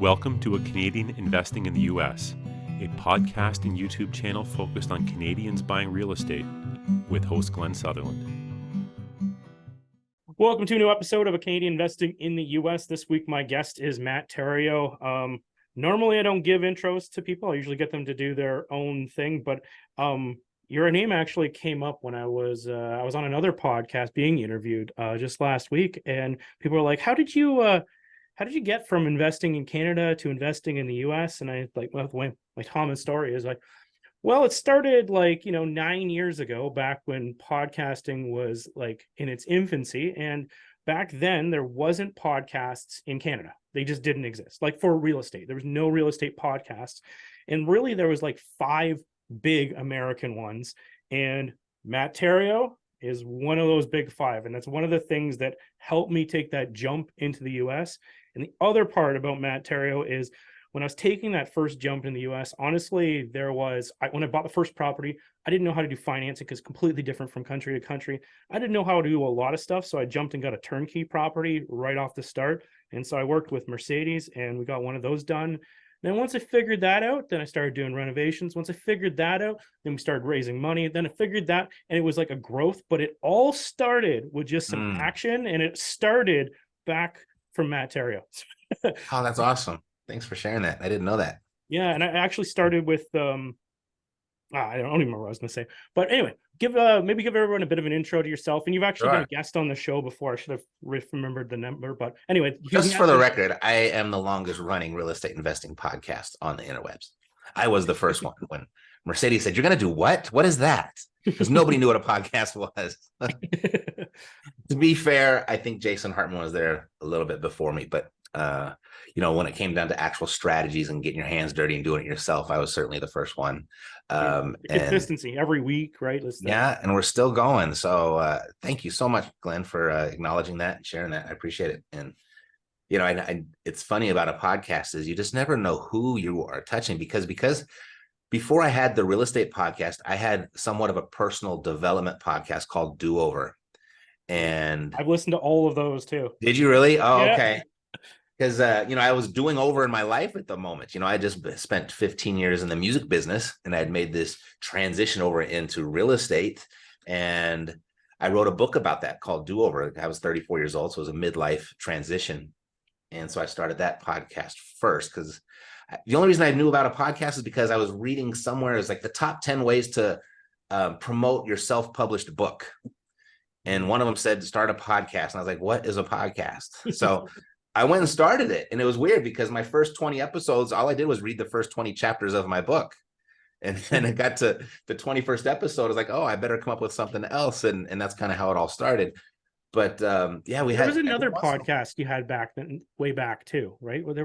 Welcome to A Canadian Investing in the U.S., a podcast and YouTube channel focused on Canadians buying real estate with host Glenn Sutherland. Welcome to a new episode of A Canadian Investing in the U.S. This week, my guest is Matt Theriault. Normally, I don't give intros to people. I usually get them to do their own thing, but your name actually came up when I was on another podcast being interviewed just last week, and people were like, "How did you get from investing in Canada to investing in the U.S.?" And I well, the way my common story is like, well, it started 9 years ago, back when podcasting was in its infancy. And back then there wasn't podcasts in Canada. They just didn't exist. For real estate, there was no real estate podcasts. And really there was five big American ones. And Matt Theriault is one of those big five. And that's one of the things that helped me take that jump into the US. And the other part about Matt Theriault is when I was taking that first jump in the US, honestly, when I bought the first property, I didn't know how to do financing because it's completely different from country to country. I didn't know how to do a lot of stuff. So I jumped and got a turnkey property right off the start. And so I worked with Mercedes and we got one of those done. Then once I figured that out, then I started doing renovations. Once I figured that out, then we started raising money. Then I figured that, and it was like a growth, but it all started with just some action, and it started back from Matt Theriault. Oh, that's awesome. Thanks for sharing that. I didn't know that. Yeah, and I actually started with I don't even remember what I was going to say. But anyway, give everyone a bit of an intro to yourself. And you've actually been a guest on the show before. I should have remembered the number. But anyway. Just for the record, I am the longest running real estate investing podcast on the interwebs. I was the first one when Mercedes said, "You're going to do what? What is that?" Because nobody knew what a podcast was. To be fair, I think Jason Hartman was there a little bit before me. But when it came down to actual strategies and getting your hands dirty and doing it yourself, I was certainly the first one. Consistency every week, right? And we're still going. So thank you so much, Glenn, for acknowledging that and sharing that. I appreciate it. And it's funny about a podcast is you just never know who you are touching because before I had the real estate podcast, I had somewhat of a personal development podcast called Do Over. And I've listened to all of those too. Did you really? Oh, yeah. Okay. Because, I was doing over in my life at the moment. I just spent 15 years in the music business and I had made this transition over into real estate. And I wrote a book about that called Do Over. I was 34 years old. So it was a midlife transition. And so I started that podcast first because the only reason I knew about a podcast is because I was reading somewhere is the top 10 ways to promote your self-published book. And one of them said, start a podcast. And I was like, what is a podcast? So I went and started it. And it was weird because my first 20 episodes, all I did was read the first 20 chapters of my book. And then it got to the 21st episode. I was like, oh, I better come up with something else. And that's kind of how it all started. But there was another podcast you had way back too, right? Well,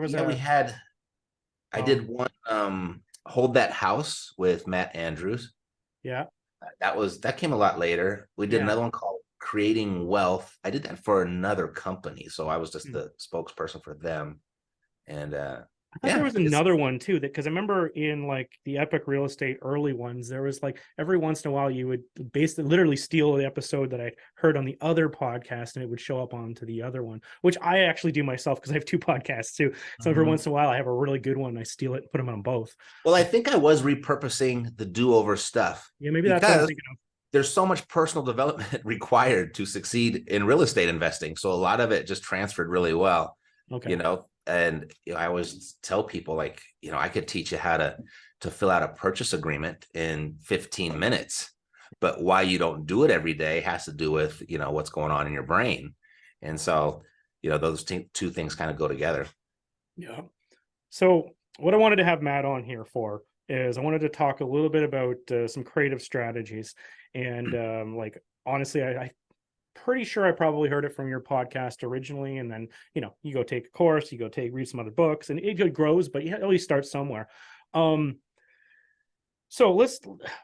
I did one, Hold That House with Matt Andrews. Yeah. That came a lot later. We did another one called Creating Wealth. I did that for another company, so I was just the spokesperson for them. And I thought there was another one too, because I remember in the Epic Real Estate early ones, there was every once in a while you would basically literally steal the episode that I heard on the other podcast and it would show up onto the other one, which I actually do myself because I have two podcasts too. So every once in a while I have a really good one and I steal it and put them on both. Well, I think I was repurposing the Do-Over stuff. Yeah, maybe that's what I'm thinking of. There's so much personal development required to succeed in real estate investing. So a lot of it just transferred really well. Okay. And I always tell people I could teach you how to fill out a purchase agreement in 15 minutes, but why you don't do it every day has to do with, what's going on in your brain. And so, those two things kind of go together. Yeah. So what I wanted to have Matt on here for is I wanted to talk a little bit about some creative strategies. And honestly, I pretty sure I probably heard it from your podcast originally. And then, you go take a course, you go read some other books, and it grows, but you at least start somewhere. So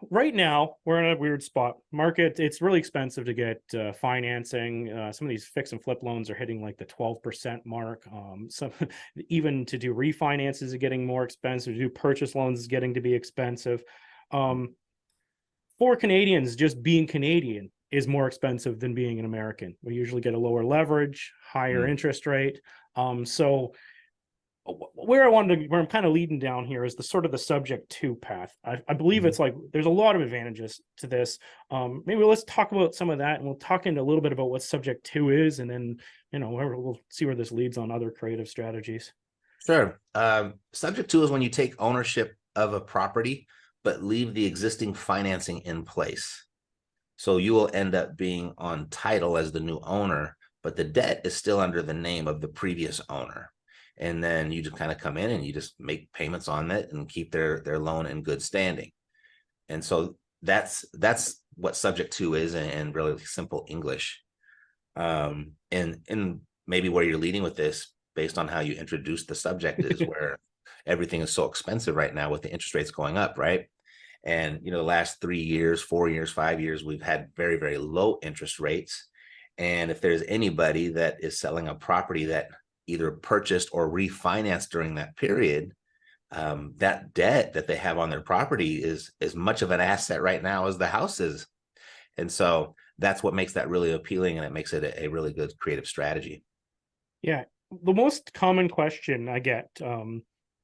right now we're in a weird spot. Market, it's really expensive to get financing. Some of these fix and flip loans are hitting the 12% mark. Some even to do refinances is getting more expensive. To do purchase loans is getting to be expensive. For Canadians, just being Canadian is more expensive than being an American. We usually get a lower leverage, higher interest rate. So where I'm kind of leading down here is the sort of the subject to path. I believe Mhm. it's like there's a lot of advantages to this. Maybe let's talk about some of that, and we'll talk into a little bit about what subject to is, and then we'll see where this leads on other creative strategies. Sure. Subject to is when you take ownership of a property, but leave the existing financing in place. So you will end up being on title as the new owner, but the debt is still under the name of the previous owner. And then you just kind of come in and you just make payments on it and keep their loan in good standing. And so that's what subject to is in really simple English. And maybe where you're leading with this, based on how you introduced the subject, is where everything is so expensive right now with the interest rates going up, right? And the last 3 years, 4 years, 5 years, we've had very, very low interest rates. And if there's anybody that is selling a property that either purchased or refinanced during that period, that debt that they have on their property is as much of an asset right now as the house is. And so that's what makes that really appealing, and it makes it a really good creative strategy. Yeah, the most common question I get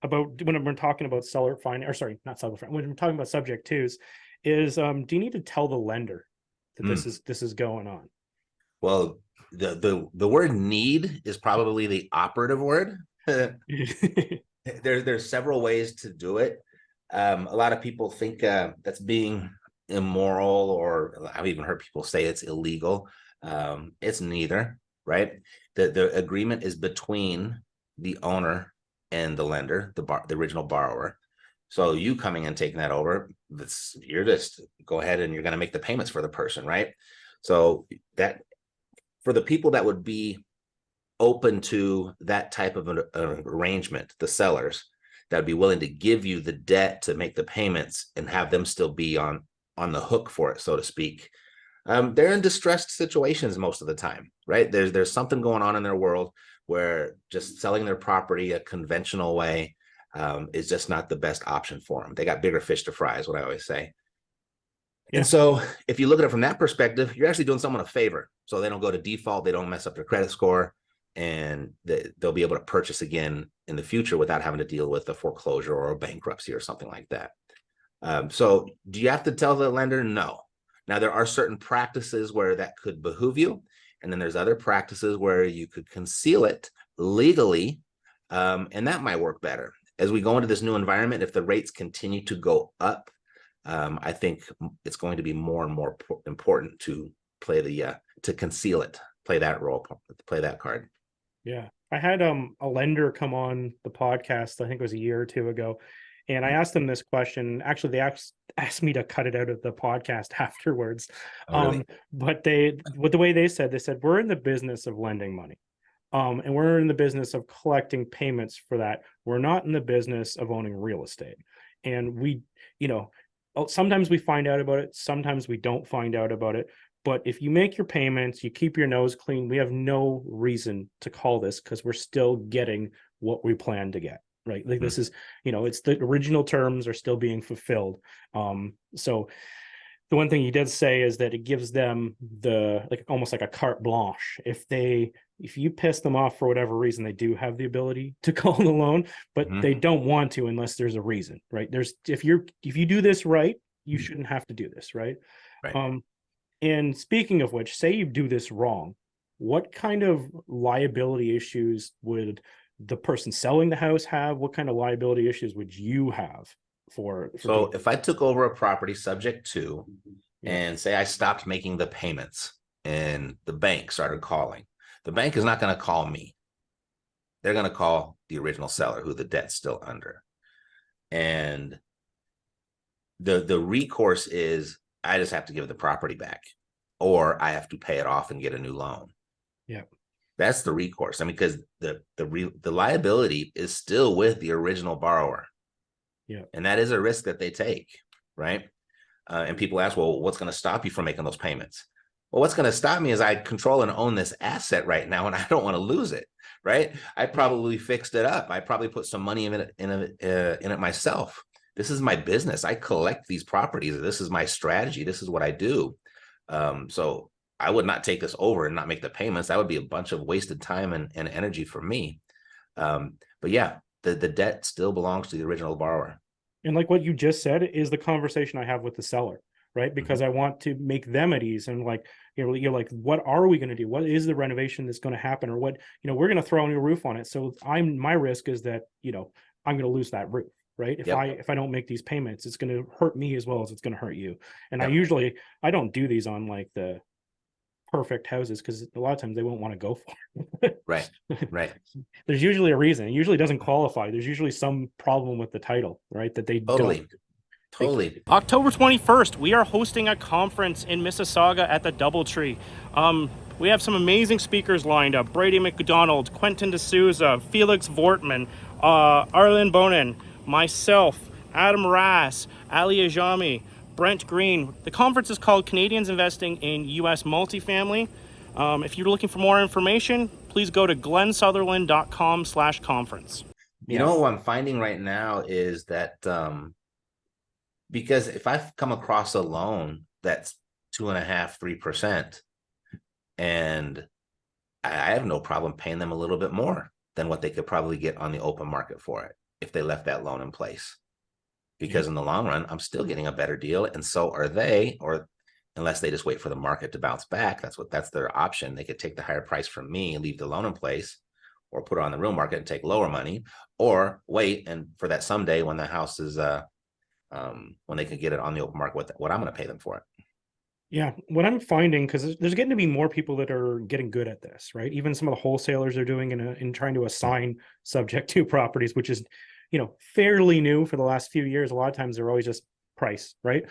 about when we're talking about seller finance, or sorry, not seller finance, when we're talking about subject twos, is do you need to tell the lender that this is going on? Well, the word need is probably the operative word. There's several ways to do it. A lot of people think that's being immoral, or I've even heard people say it's illegal. It's neither, right? The agreement is between the owner and the lender, the original borrower. So you coming and taking that over, you're just go ahead and you're going to make the payments for the person, right? So that for the people that would be open to that type of an arrangement, the sellers that would be willing to give you the debt to make the payments and have them still be on the hook for it, so to speak. They're in distressed situations most of the time, right? There's something going on in their world where just selling their property a conventional way is just not the best option for them. They got bigger fish to fry, is what I always say. Yeah. And so if you look at it from that perspective, you're actually doing someone a favor. So they don't go to default, they don't mess up their credit score, and they'll be able to purchase again in the future without having to deal with a foreclosure or a bankruptcy or something like that. So do you have to tell the lender? No. Now, there are certain practices where that could behoove you, and then there's other practices where you could conceal it legally, and that might work better. As we go into this new environment, if the rates continue to go up, I think it's going to be more and more important to play to conceal it, play that role, play that card. Yeah, I had a lender come on the podcast, I think it was a year or two ago, and I asked them this question. Actually, they asked me to cut it out of the podcast afterwards. Oh, really? But the way they said, we're in the business of lending money. And we're in the business of collecting payments for that. We're not in the business of owning real estate. And we, sometimes we find out about it, sometimes we don't find out about it. But if you make your payments, you keep your nose clean, we have no reason to call this, because we're still getting what we plan to get, right? Like this is, it's the original terms are still being fulfilled. So the one thing he did say is that it gives them almost like a carte blanche. If you piss them off for whatever reason, they do have the ability to call the loan, but they don't want to unless there's a reason, right? If you do this right, you shouldn't have to do this, right? Right. And speaking of which, say you do this wrong, what kind of liability issues would the person selling the house have? What kind of liability issues would you have for So people? if I took over a property subject to, and say I stopped making the payments and the bank started calling, the bank is not going to call me. They're going to call the original seller who the debt's still under. And the recourse is I just have to give the property back, or I have to pay it off and get a new loan. Yeah. That's the recourse. I mean, because the liability is still with the original borrower. Yeah. And that is a risk that they take, right? And people ask, well, what's going to stop you from making those payments? Well, what's going to stop me is I control and own this asset right now, and I don't want to lose it, right? I probably fixed it up. I probably put some money in it myself. This is my business. I collect these properties. This is my strategy. This is what I do. So I would not take this over and not make the payments. That would be a bunch of wasted time and energy for me. But yeah, the debt still belongs to the original borrower. And like what you just said is the conversation I have with the seller, right? Because I want to make them at ease and like, you're like, what are we going to do? What is the renovation that's going to happen? Or what, we're going to throw a new roof on it. So my risk is that, I'm going to lose that roof, right? If I don't make these payments, it's going to hurt me as well as it's going to hurt you. And I don't do these on like the perfect houses because a lot of times they won't want to go for it. Right. There's usually a reason. It usually doesn't qualify. There's usually some problem with the title, right? That they Totally. October 21st, we are hosting a conference in Mississauga at the Doubletree. We have some amazing speakers lined up: Brady McDonald, Quentin D'Souza, Felix Vortman, Arlen Bonin, myself, Adam Rass, Ali Ajami, Brent Green. The conference is called Canadians Investing in U.S. Multifamily. If you're looking for more information, please go to glensutherland.com/conference. You know what I'm finding right now is that because if I've come across a loan that's 2.5%, 3%, and I have no problem paying them a little bit more than what they could probably get on the open market for it if they left that loan in place. Because in the long run, I'm still getting a better deal, and so are they, or unless they just wait for the market to bounce back. That's their option. They could take the higher price from me and leave the loan in place, or put it on the real market and take lower money, or wait and for that someday when the house is when they can get it on the open market, what I'm going to pay them for it. Yeah, what I'm finding, because there's getting to be more people that are getting good at this, right? Even some of the wholesalers are doing in trying to assign subject to properties, which is, fairly new for the last few years. A lot of times they're always just price, right?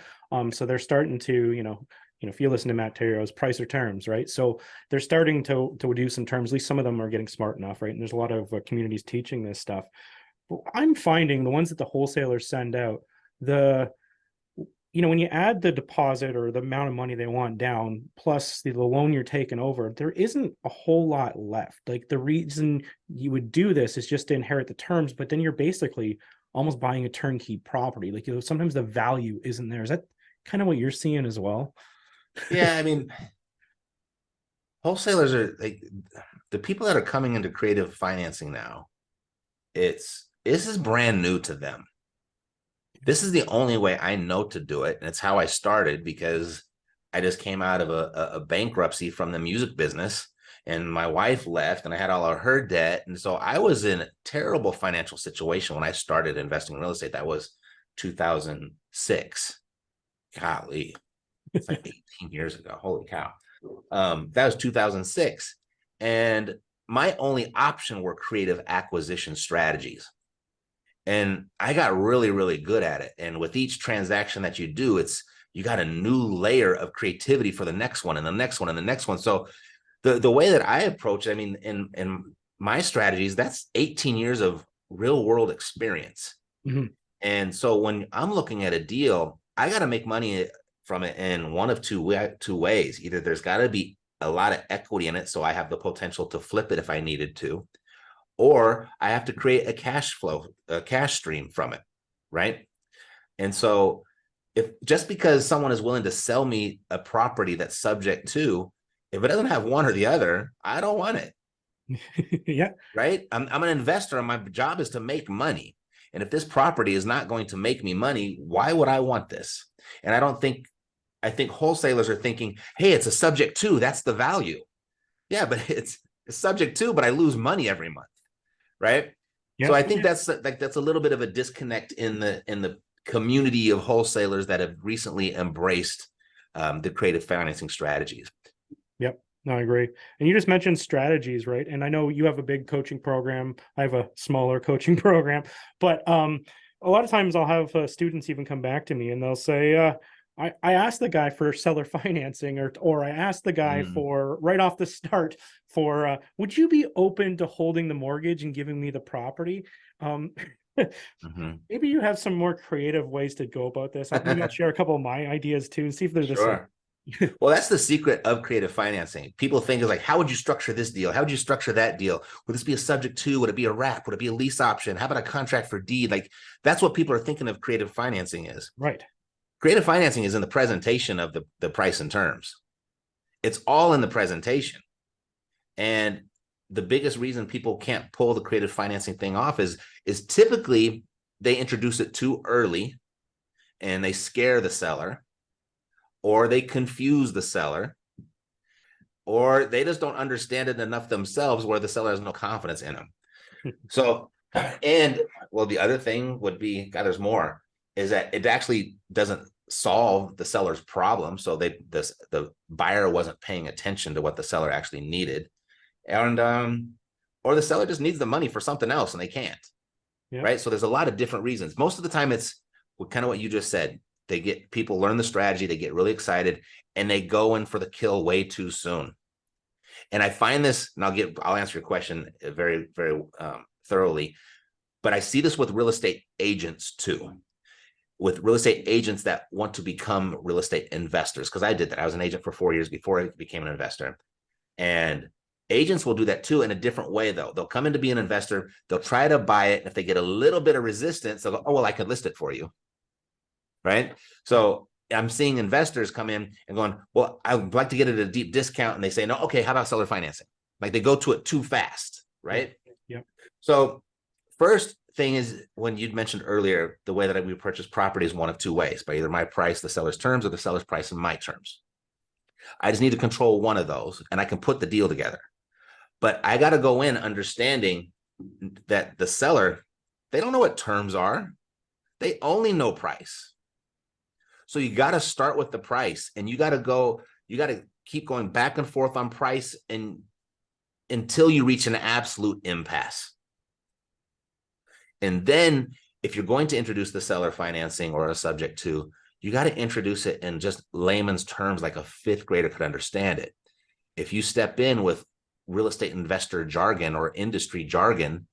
So they're starting to, if you listen to Matt Theriault's price or terms, right? So they're starting to do some terms. At least some of them are getting smart enough, right? And there's a lot of communities teaching this stuff. But I'm finding the ones that the wholesalers send out, when you add the deposit or the amount of money they want down, plus the loan you're taking over, there isn't a whole lot left. Like the reason you would do this is just to inherit the terms, but then you're basically almost buying a turnkey property. Like, sometimes the value isn't there. Is that kind of what you're seeing as well? Yeah, I mean, wholesalers are like the people that are coming into creative financing now. This is brand new to them. This is the only way I know to do it. And it's how I started, because I just came out of a bankruptcy from the music business, and my wife left and I had all of her debt. And so I was in a terrible financial situation when I started investing in real estate. That was 2006. Golly, it's like 18 years ago. Holy cow. That was 2006. And my only option were creative acquisition strategies. And I got really, really good at it. And with each transaction that you do, you got a new layer of creativity for the next one and the next one and the next one. So the way that I approach it, I mean, in my strategies, that's 18 years of real world experience. Mm-hmm. And so when I'm looking at a deal, I got to make money from it in one of two ways. Either there's got to be a lot of equity in it, so I have the potential to flip it if I needed to, or I have to create a cash stream from it, right? And so just because someone is willing to sell me a property that's subject to, if it doesn't have one or the other, I don't want it. Yeah. Right? I'm an investor, and my job is to make money. And if this property is not going to make me money, why would I want this? And I think wholesalers are thinking, hey, it's a subject to, that's the value. Yeah, but it's subject to, but I lose money every month. Right. Yep. So I think that's a little bit of a disconnect in the community of wholesalers that have recently embraced the creative financing strategies. Yep. No, I agree. And you just mentioned strategies, right? And I know you have a big coaching program. I have a smaller coaching program, but a lot of times I'll have students even come back to me and they'll say, I asked the guy for seller financing, or I asked the guy for right off the start for, would you be open to holding the mortgage and giving me the property? Maybe you have some more creative ways to go about this. I'll share a couple of my ideas too, and see if there's sure. Well, that's the secret of creative financing. People think is like, how would you structure this deal? How would you structure that deal? Would this be a subject to? Would it be a wrap? Would it be a lease option? How about a contract for deed? Like, that's what people are thinking of creative financing is. Right. Creative financing is in the presentation of the price and terms. It's all in the presentation. And the biggest reason people can't pull the creative financing thing off is typically they introduce it too early and they scare the seller, or they confuse the seller, or they just don't understand it enough themselves where the seller has no confidence in them. So, and well, the other thing would be, God, there's more, is that it actually doesn't solve the seller's problem. So the buyer wasn't paying attention to what the seller actually needed. And or the seller just needs the money for something else and they can't. Yeah. Right. So there's a lot of different reasons. Most of the time it's kind of what you just said. They get people learn the strategy, they get really excited, and they go in for the kill way too soon. And I find this, and I'll answer your question very, very thoroughly, but I see this with real estate agents too. With real estate agents that want to become real estate investors, because I did that. I was an agent for 4 years before I became an investor. And agents will do that too in a different way, though. They'll come in to be an investor. They'll try to buy it. And if they get a little bit of resistance, they'll go, oh, well, I could list it for you. Right. So I'm seeing investors come in and going, well, I would like to get it at a deep discount. And they say, no, okay, how about seller financing? Like they go to it too fast. Right. Yep. So first thing is, when you'd mentioned earlier, the way that we purchase property is one of two ways, by either my price, the seller's terms, or the seller's price and my terms. I just need to control one of those and I can put the deal together. But I got to go in understanding that the seller, they don't know what terms are. They only know price. So you got to start with the price, and you got to keep going back and forth on price until you reach an absolute impasse. And then if you're going to introduce the seller financing or a subject to, you got to introduce it in just layman's terms like a fifth grader could understand it. If you step in with real estate investor jargon or industry jargon,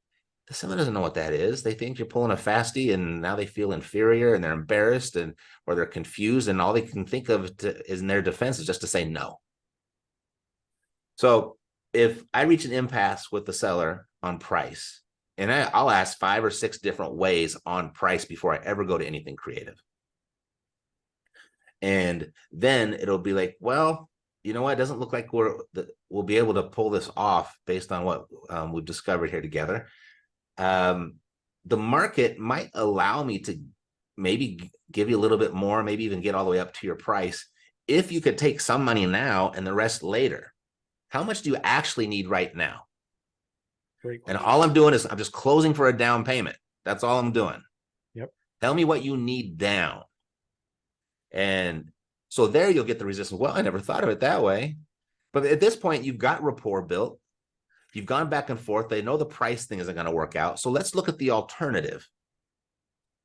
the seller doesn't know what that is. They think you're pulling a fastie, and now they feel inferior and they're embarrassed or they're confused, and all they can think of is in their defense is just to say no. So if I reach an impasse with the seller on price, and I'll ask 5 or 6 different ways on price before I ever go to anything creative. And then it'll be like, well, you know what? It doesn't look like we'll be able to pull this off based on what we've discovered here together. The market might allow me to maybe give you a little bit more, maybe even get all the way up to your price, if you could take some money now and the rest later. How much do you actually need right now? And all I'm doing is I'm just closing for a down payment. That's all I'm doing. Yep. Tell me what you need down. And so there you'll get the resistance. Well, I never thought of it that way. But at this point, you've got rapport built. You've gone back and forth. They know the price thing isn't going to work out. So let's look at the alternative.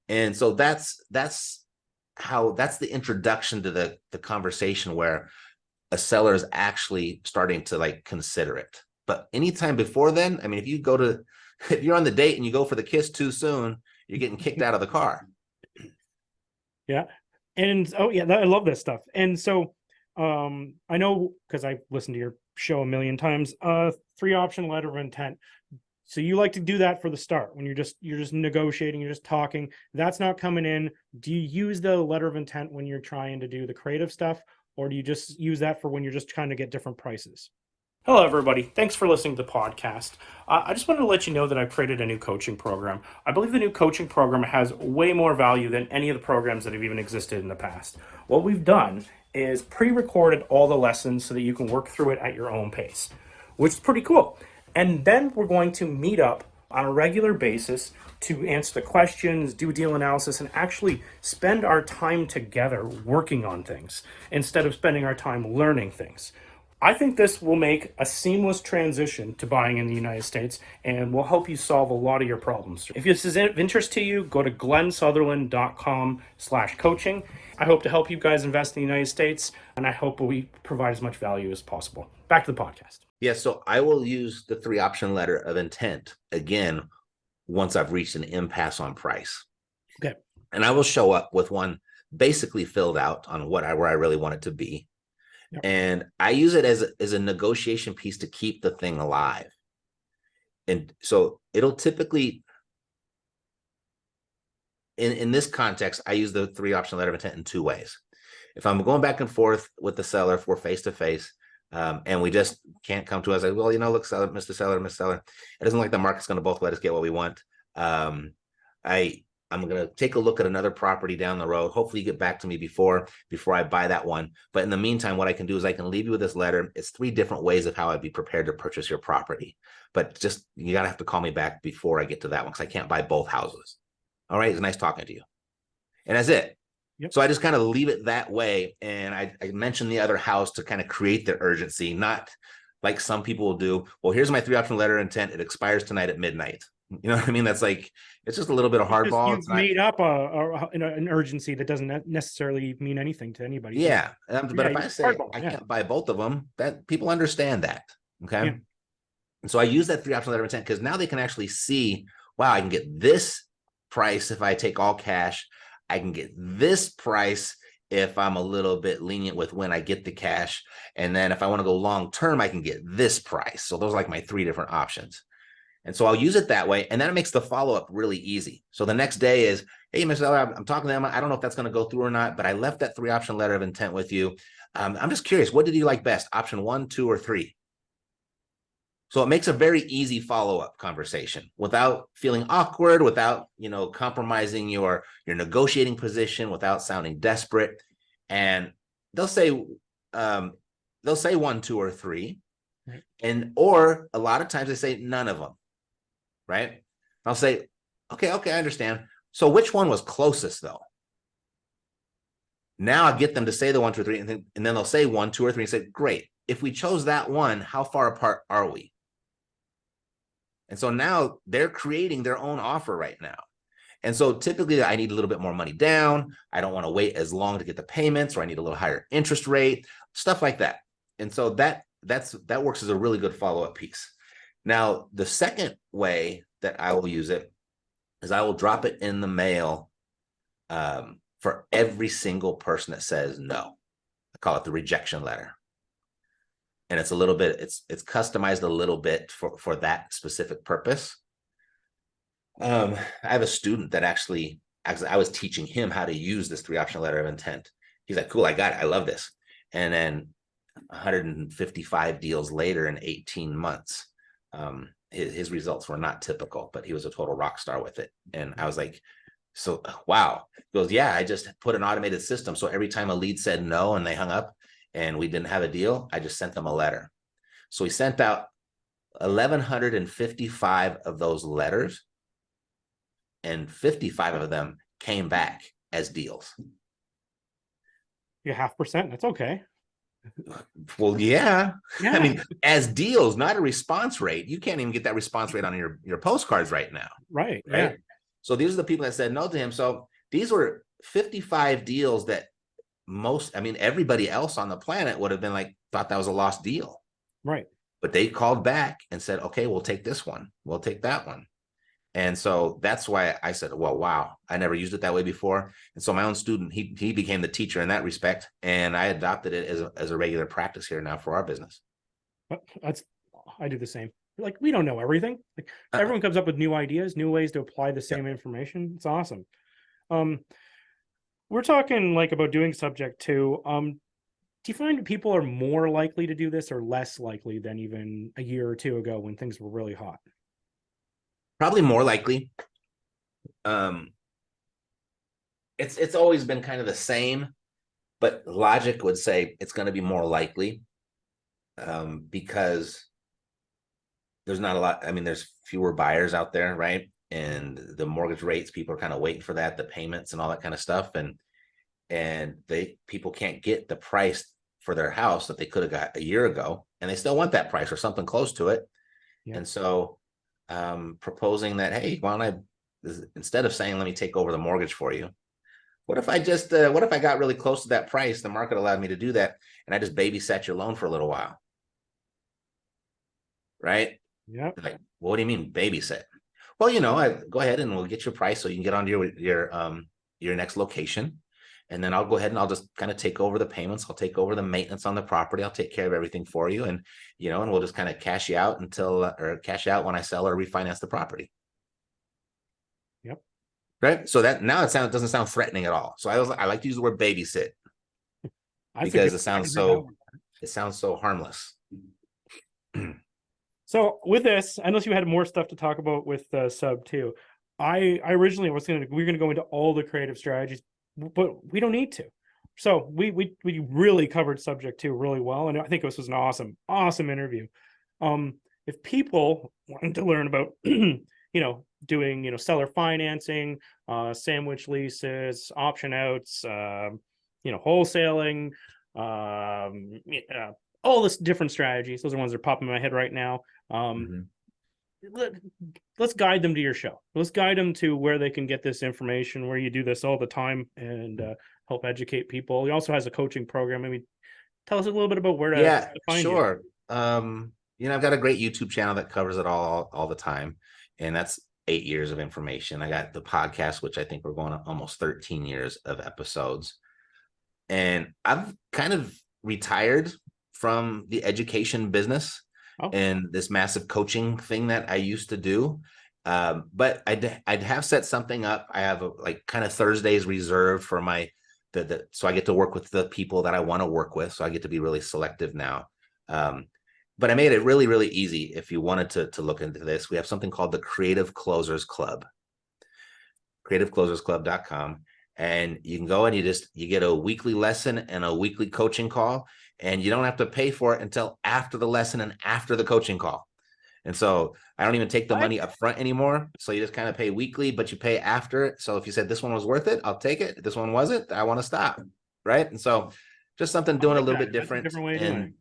And so that's the introduction to the conversation where a seller is actually starting to like consider it. But anytime before then, I mean, if you're on the date and you go for the kiss too soon, you're getting kicked out of the car. Yeah. And I love this stuff. And so I know, because I've listened to your show a million times, 3-option letter of intent. So you like to do that for the start when you're just negotiating, you're just talking. That's not coming in. Do you use the letter of intent when you're trying to do the creative stuff, or do you just use that for when you're just trying to get different prices? Hello, everybody. Thanks for listening to the podcast. I just wanted to let you know that I've created a new coaching program. I believe the new coaching program has way more value than any of the programs that have even existed in the past. What we've done is pre-recorded all the lessons so that you can work through it at your own pace, which is pretty cool. And then we're going to meet up on a regular basis to answer the questions, do deal analysis, and actually spend our time together working on things instead of spending our time learning things. I think this will make a seamless transition to buying in the United States and will help you solve a lot of your problems. If this is of interest to you, go to glensutherland.com/coaching. I hope to help you guys invest in the United States, and I hope we provide as much value as possible. Back to the podcast. Yeah, so I will use the 3-option letter of intent again once I've reached an impasse on price. Okay. And I will show up with one basically filled out on where I really want it to be. Yep. And I use it as a negotiation piece to keep the thing alive. And so it'll typically, in this context, I use the 3-option letter of intent in 2 ways. If I'm going back and forth with the seller, if we're face to face, And we just can't come to us like, well, look, seller, Mr. Seller, Miss Seller, it doesn't like the market's going to both let us get what we want. I'm going to take a look at another property down the road. Hopefully you get back to me before I buy that one. But in the meantime, what I can do is I can leave you with this letter. It's 3 different ways of how I'd be prepared to purchase your property. But just, you got to have to call me back before I get to that one, because I can't buy both houses. All right. It's nice talking to you. And that's it. Yep. So I just kind of leave it that way. And I mentioned the other house to kind of create the urgency, not like some people will do. Well, here's my 3-option letter of intent. It expires tonight at midnight. You know what I mean? That's like, it's just a little bit of hardball. You've made up an urgency that doesn't necessarily mean anything to anybody. Yeah. But if I say I can't buy both of them, that people understand that. Okay. Yeah. And so I use that 3-option letter of intent because now they can actually see, wow, I can get this price if I take all cash. I can get this price if I'm a little bit lenient with when I get the cash. And then if I want to go long term, I can get this price. So those are like my 3 different options. And so I'll use it that way. And then it makes the follow-up really easy. So the next day is, hey, Mr. Seller, I'm talking to them. I don't know if that's going to go through or not, but I left that 3-option letter of intent with you. I'm just curious, what did you like best? Option 1, 2, or 3? So it makes a very easy follow-up conversation without feeling awkward, without, compromising your negotiating position, without sounding desperate. And they'll say 1, 2, or 3. Right. Or a lot of times they say none of them. Right. I'll say, okay, I understand. So which one was closest though? Now I get them to say the 1, 2, 3, and then they'll say 1, 2, or 3 and say, great. If we chose that one, how far apart are we? And so now they're creating their own offer right now. And so typically I need a little bit more money down. I don't want to wait as long to get the payments, or I need a little higher interest rate, stuff like that. And so that works as a really good follow-up piece. Now, the second way that I will use it is I will drop it in the mail for every single person that says no. I call it the rejection letter. And it's a little bit, it's customized a little bit for that specific purpose. I have a student that actually I was teaching him how to use this 3-option letter of intent. He's like, cool, I got it. I love this. And then 155 deals later in 18 months, his results were not typical, but he was a total rock star with it. And I was like, so, wow. He goes, yeah, I just put an automated system. So every time a lead said no and they hung up and we didn't have a deal, I just sent them a letter. So we sent out 1,155 of those letters, and 55 of them came back as deals. Yeah, 0.5%. That's okay. Well, yeah. I mean, as deals, not a response rate. You can't even get that response rate on your postcards right now. Right. Yeah. So these are the people that said no to him. So these were 55 deals that everybody else on the planet would have been like, thought that was a lost deal. Right. But they called back and said, okay, we'll take this one. We'll take that one. And so that's why I said, well, wow, I never used it that way before. And so my own student, he became the teacher in that respect. And I adopted it as a regular practice here now for our business. I do the same. Like, we don't know everything. Like, everyone comes up with new ideas, new ways to apply the same information. It's awesome. We're talking like about doing subject to, do you find people are more likely to do this or less likely than even a year or two ago when things were really hot? Probably more likely. It's always been kind of the same, but logic would say it's going to be more likely because there's not a lot. I mean, there's fewer buyers out there, right? And the mortgage rates, people are kind of waiting for that, the payments and all that kind of stuff. And people can't get the price for their house that they could have got a year ago, and they still want that price or something close to it. Yeah. And so proposing that, hey, why don't instead of saying, let me take over the mortgage for you, what if I got really close to that price, the market allowed me to do that, and I just babysat your loan for a little while, right? Yeah. Like, well, what do you mean babysit? Well, I go ahead and we'll get your price so you can get onto your next location. And then I'll go ahead and I'll just kind of take over the payments. I'll take over the maintenance on the property. I'll take care of everything for you. And, and we'll just kind of cash you out or cash out when I sell or refinance the property. Yep. Right. So that now doesn't sound threatening at all. So I like to use the word babysit because it sounds so, it sounds so harmless. So with this, unless you had more stuff to talk about with sub too, I originally we're gonna go into all the creative strategies, but we don't need to. So we really covered subject 2 really well, and I think this was an awesome interview. If people wanted to learn about doing seller financing, sandwich leases, option outs, wholesaling, all this different strategies, those are ones that are popping in my head right now. Let's guide them to your show. Let's guide them to where they can get this information, where you do this all the time, and help educate people. He also has a coaching program. Maybe tell us a little bit about where to find sure. You. I've got a great YouTube channel that covers it all the time, and that's 8 years of information. I got the podcast, which I think we're going to almost 13 years of episodes, and I've kind of retired from the education business and this massive coaching thing that I used to do. But I'd have set something up. I have kind of Thursdays reserved for so I get to work with the people that I want to work with. So I get to be really selective now. But I made it really, really easy. If you wanted to look into this, we have something called the Creative Closers Club, creativeclosersclub.com. And you can go and you get a weekly lesson and a weekly coaching call, and you don't have to pay for it until after the lesson and after the coaching call. And so I don't even take the money up front anymore. So you just kind of pay weekly, but you pay after it. So if you said this one was worth it, I'll take it. This one wasn't, I want to stop. Right. And so just something doing a little bit different. Different way of doing it.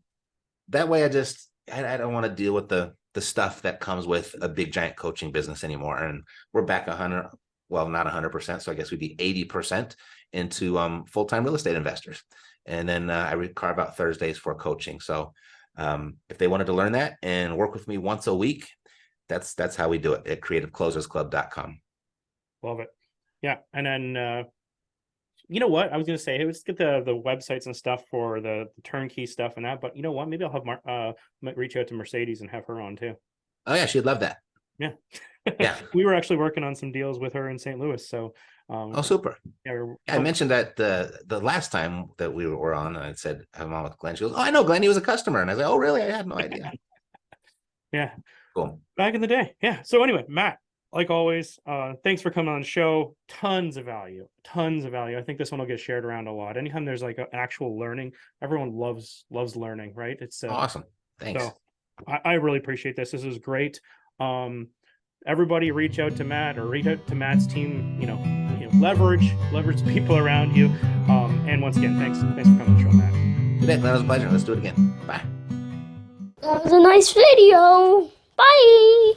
That way I don't want to deal with the stuff that comes with a big giant coaching business anymore. And we're back 100, well, not 100%. So I guess we'd be 80% into full-time real estate investors. And then I carve out Thursdays for coaching. So if they wanted to learn that and work with me once a week, that's how we do it at creativeclosersclub.com. Love it. Yeah. And then you know what? I was going to say, hey, let's get the websites and stuff for the turnkey stuff and that. But you know what? Maybe I'll have might reach out to Mercedes and have her on too. Oh yeah, she'd love that. Yeah. Yeah. We were actually working on some deals with her in St. Louis. So super. Yeah, I mentioned that the last time that we were on, I said I'm on with Glenn. She goes, "Oh, I know Glenn. He was a customer." And I was like, "Oh, really? I had no idea." Yeah. Cool. Back in the day. Yeah. So anyway, Matt, like always, thanks for coming on the show. Tons of value. I think this one will get shared around a lot. Anytime there's like an actual learning, everyone loves learning, right? It's awesome. Thanks. So I really appreciate this. This is great. Everybody reach out to Matt or reach out to Matt's team, leverage the people around you. And once again, thanks for coming on the show, Matt. That was a pleasure. Let's do it again. Bye. That was a nice video. Bye.